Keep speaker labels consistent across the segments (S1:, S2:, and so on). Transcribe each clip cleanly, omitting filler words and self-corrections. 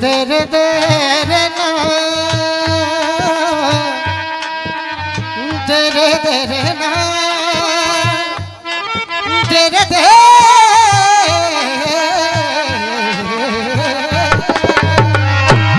S1: तेरे तेरे ना तेरे तेरे ना तेरे तेरे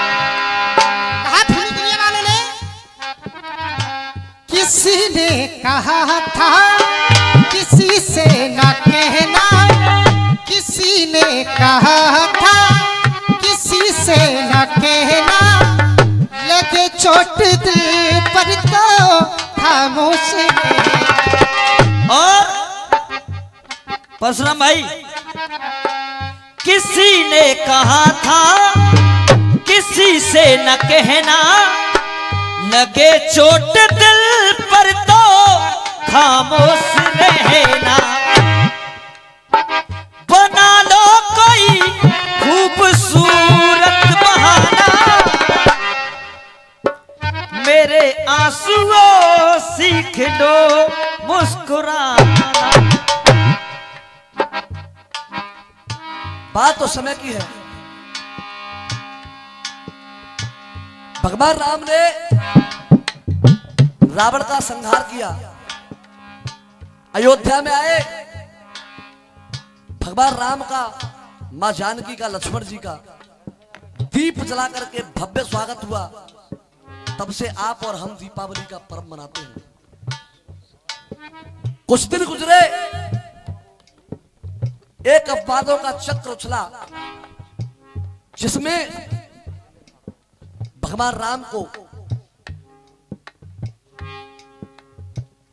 S1: कहा फिल्मी दुनिया वाले ने किसी ने कहा था किसी से ना कहना किसी ने कहा था किसी से न कहना लगे चोट दिल पर तो खामोश
S2: और परशुराम भाई किसी ने कहा था किसी से न कहना लगे चोट दिल पर तो खामोश रहना बना लो कोई खूबसूरत बहाना मेरे आंसुओं सीख लो मुस्कुराना।
S3: बात तो समय की है। भगवान राम ने रावण का संहार किया, अयोध्या में आए, भगवान राम का, मां जानकी का, लक्ष्मण जी का दीप जला करके भव्य स्वागत हुआ। तब से आप और हम दीपावली का पर्व मनाते हैं। कुछ दिन गुजरे, एक अपवादों का चक्र उछला जिसमें भगवान राम को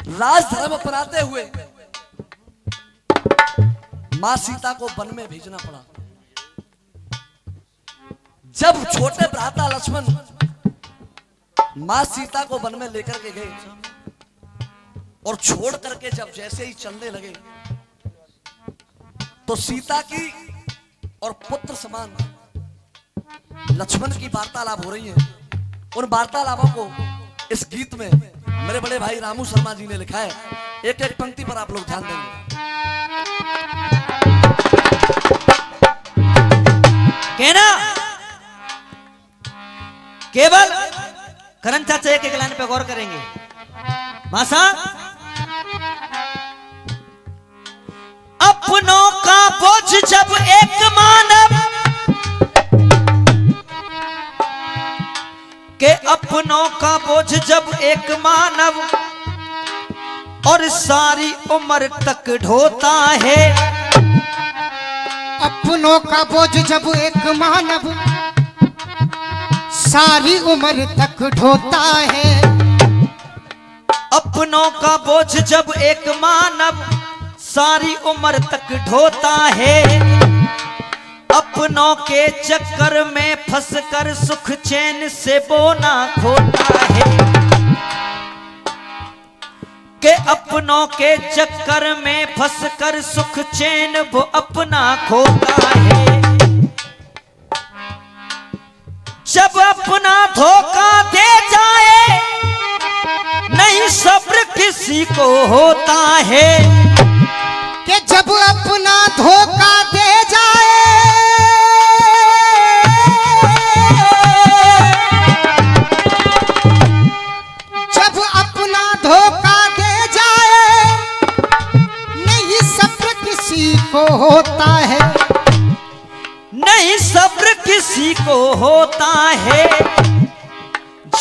S3: राजधर्म अपनाते हुए मां सीता को वन में भेजना पड़ा। जब छोटे भ्राता लक्ष्मण मां सीता को वन में लेकर के गए और छोड़ करके जब जैसे ही चलने लगे तो सीता की और पुत्र समान लक्ष्मण की वार्तालाप हो रही है। उन वार्तालापों को इस गीत में मेरे बड़े भाई रामू शर्मा जी ने लिखा है। एक एक पंक्ति पर आप लोग ध्यान देंगे।
S2: कहना केवल करण चाचा एक लाइन पे गौर करेंगे। मासा अपनों का बोझ जब एक मानव के अपनों का बोझ जब एक मानव और सारी उम्र तक ढोता है।
S1: अपनों का बोझ जब एक मानव सारी उम्र तक ढोता है।
S2: अपनों का बोझ जब एक मानव सारी उम्र तक ढोता है। अपनों के चक्कर में फंसकर सुख चैन से बोना खोता है। के अपनों के चक्कर में फंसकर सुख चैन वो अपना खोता है। जब अपना धोखा दे जाए नहीं सब्र किसी को होता है।
S1: कि जब अपना धोखा दे जाए जब अपना धोखा दे जाए नहीं सब्र किसी को होता है।
S2: नहीं सब्र किसी को होता है।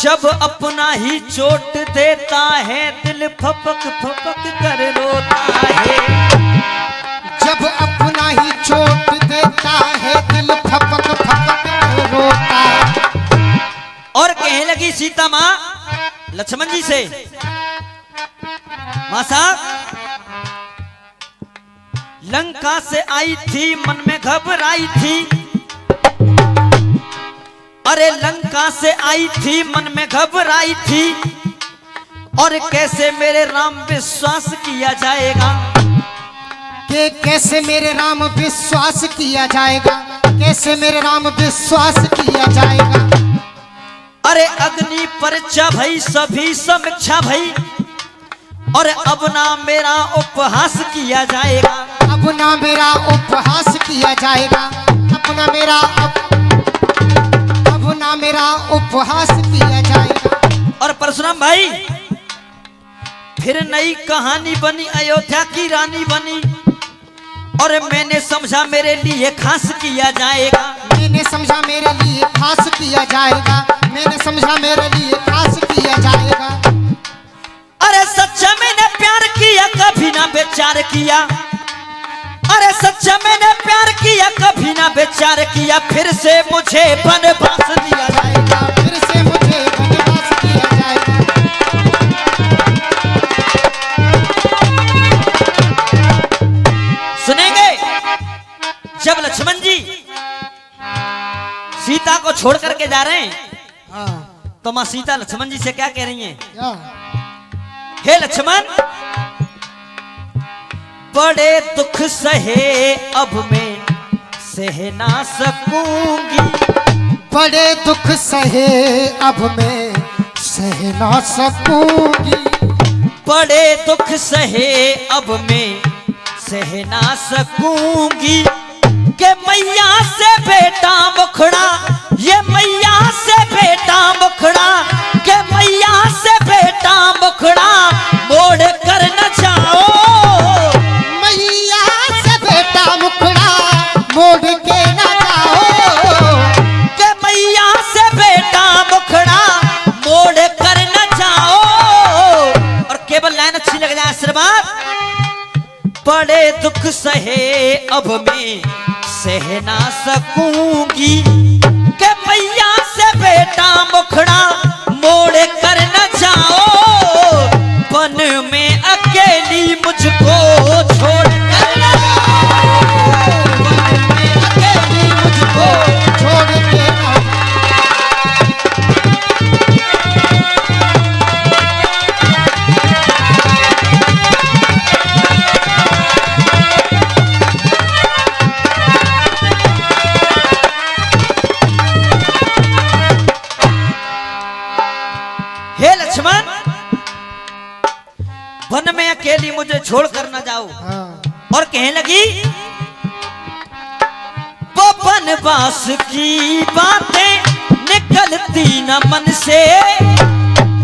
S2: जब अपना ही चोट देता है दिल फपक फपक कर रोता है।
S1: जब अपना ही चोट देता है दिल फपक फपक कर रोता है।
S2: और कहने लगी सीता माँ लक्ष्मण जी से, मां साहब लंका से आई थी मन में घबराई थी। अरे लंका से आई थी मन में घबराई थी। और कैसे मेरे राम विश्वास किया जाएगा।
S1: कि कैसे मेरे राम विश्वास किया जाएगा। कैसे मेरे राम विश्वास किया जाएगा।
S2: अरे अग्नि परीक्षा भई सभी समीक्षा भई। और अब ना मेरा उपहास किया जाएगा।
S1: अब ना मेरा उपहास किया जाएगा। अपना मेरा उपहास किया जाएगा।
S2: और परशुराम भाई फिर नई कहानी बनी, अयोध्या की रानी बनी, और मैंने समझा मेरे लिए खास किया जाएगा।
S1: मैंने समझा मेरे लिए खास किया जाएगा। मैंने समझा मेरे लिए खास किया जाएगा।
S2: अरे सच्चा मैंने प्यार किया, कभी ना बेचार किया। अरे सच्चा मैंने प्यार किया, कभी ना बेचार किया। फिर से मुझे वनवास दिया जाएगा।
S1: फिर से मुझे वनवास किया जाएगा।
S2: सुनेंगे जब लक्ष्मण जी सीता को छोड़ करके जा रहे हैं,
S1: हाँ,
S2: तो माँ सीता लक्ष्मण जी से क्या कह रही हैं?
S1: क्या?
S2: हे लक्ष्मण, बड़े दुख सहे अब मैं सह ना सकूंगी।
S1: बड़े दुख सहे अब मैं सह ना सकूंगी।
S2: बड़े दुख सहे अब मैं सह ना सकूंगी। के मैया से बेटा मुखड़ा, ये मैया से बेटा मुखड़ा, के मैया से बेटा मुखड़ा मोड़ कर न जाओ।
S1: मैया से बेटा मुखड़ा मोड़ के ना जाओ।
S2: के मैया से बेटा मुखड़ा मोड़ कर न जाओ। और केवल लाइन अच्छी लग जाए, आशीर्वाद। बड़े दुख सहे अब मैं सह ना सकूंगी। के मैया से बेटा मुखड़ा मोड़ कर न जाओ। वन में अकेली मुझको छोड़ कर न जाओ। वन में अकेली मुझको
S1: छोड़ के ना
S2: वन में अकेली मुझे छोड़ कर न जाओ।
S1: हाँ।
S2: और कहने लगी, वो वनवास की बातें निकलती न मन से।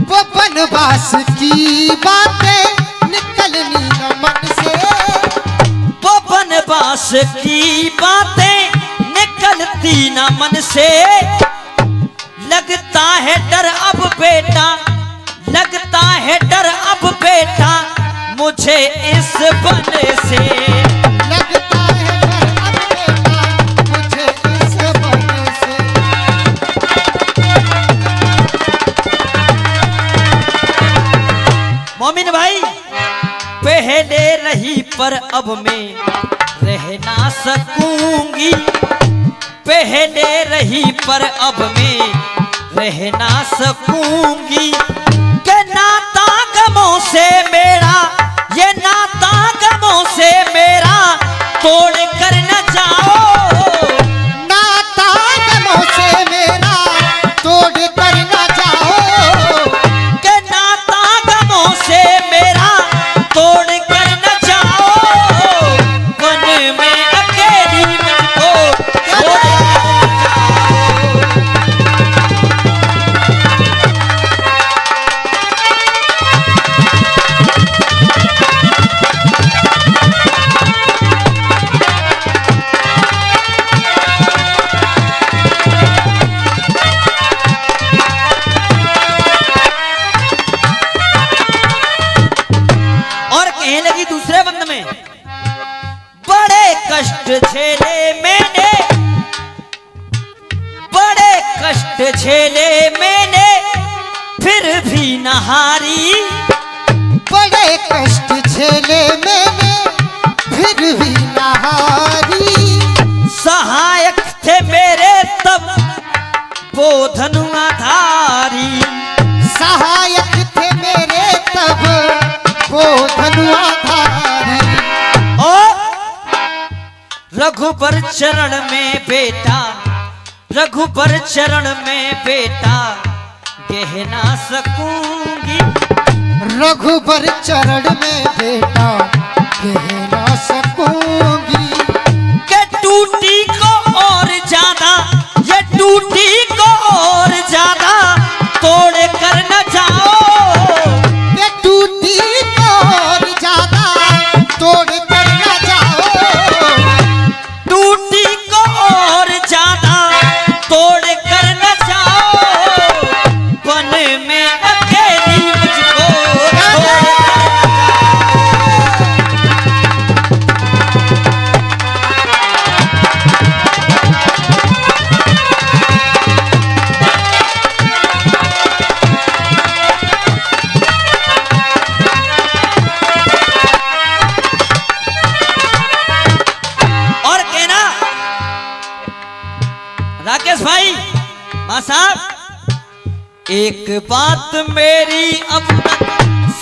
S1: वो वनवास की बातें निकलनी न मन से।
S2: वो वनवास की बातें निकलती न मन से। लगता है डर अब बेटा, लगता है डर अब बेटा मुझे इस वन से।
S1: लगता है डर अब बेटा मुझे इस वन से।
S2: मोमिन भाई, पहले रही पर अब मैं रह ना सकूंगी। पहले रही पर अब मैं रह ना सकूंगी। के नाता गमों से मेरा, ये नाता गमों से मेरा तोड़ कर न जाओ।
S1: नाता गमों से मेरा तोड़ कर न जाओ।
S2: के नाता गमों से मेरा तोड़ कर न जाओ। वन में अकेली मुझको छोड़ कर न जाओ। और कहने लगी दूसरे बंद में, बड़े कष्ट झेले मैंने, बड़े कष्ट झेले मैंने फिर भी न हारी।
S1: बड़े कष्ट झेले मैंने फिर भी न हारी।
S2: सहायक थे मेरे तब वो धनुआधारी।
S1: सहायक थे मेरे तब वो धनुआधारी।
S2: और रघुबर चरण में बेटा, रघुबर चरण में बेटा कह ना सकूंगी।
S1: रघुबर चरण में बेटा कह ना सकूंगी।
S2: के टूटी को और ज्यादा, ये टूटी को और ज्यादा मां साहब एक बात मेरी अब तक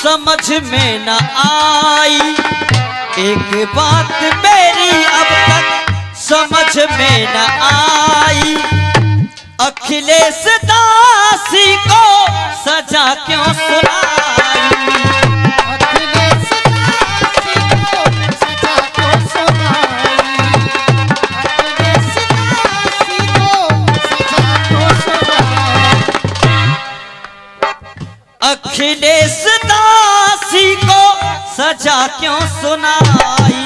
S2: समझ में न आई, एक बात मेरी अब तक समझ में न आई, अखिलेश दासी को सजा क्यों सुनाई।
S1: अखिलेश दासी को सजा क्यों सुनाई, अखिलेश दासी को सजा क्यों सुनाई।
S2: अखिलेश दासी को सजा क्यों सुनाई।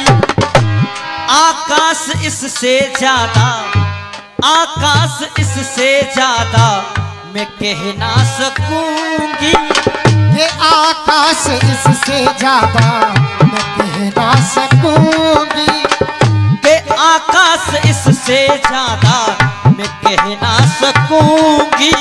S2: आकाश इससे ज्यादा, आकाश इससे ज्यादा मैं कह ना सकूंगी,
S1: ये आकाश इससे ज्यादा मैं कह ना सकूंगी,
S2: के आकाश इससे ज्यादा मैं कह ना सकूंगी।